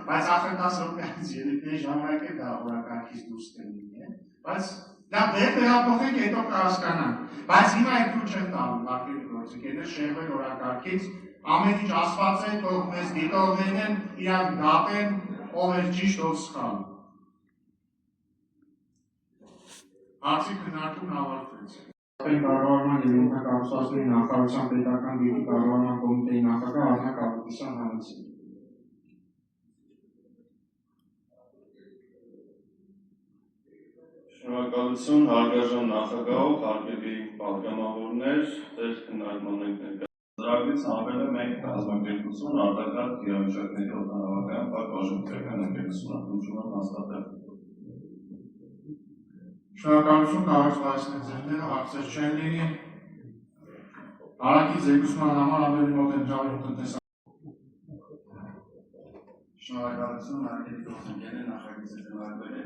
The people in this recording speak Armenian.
Բայց ախր 10 րոպեից երեկոյի ժամանակ է դա օրակարգից դուրս կլինի, բայց դա վերափոխենք հետո կհասկանանք, բայց հիմա այդ դու չեն տալու հարկերի գործիքները շեղվել օրակարգից, ամեն ինչ ասված է, թող մեզ դիտողներն են, իրանք դատեն, ով է ճիշտ, ով սխալ։ Հարցի քննարկումն ավարտվեց։ Կառավարման և ենթակառուցվածքների նախարարության պետական գյուտի կառավարման կոմիտեի նախագահ Արնակ Ավետիսյան Հանասյան։ Շնորհակալություն հարգարժան նախագահ, հարգելի պատգամավորներ, ձեր քննարկման ենք ներկայացնում։ Ծրագրից հանվել է մեկ կազմակերպություն արտակարգ իրավիճակների օդանավակայան փակ բաժնետիրական ընկերությունը ընդունում եմ հաստատել։ Շնորհակալություն կառուցվածքների ձեռները ակցեր չեն լինի։ Հարակից զեկուցման համար ավելի մոտ են ճարում տնտեսական։ Շնորհակալություն հարգելի գործընկերներ նախագիծը քննարկվել է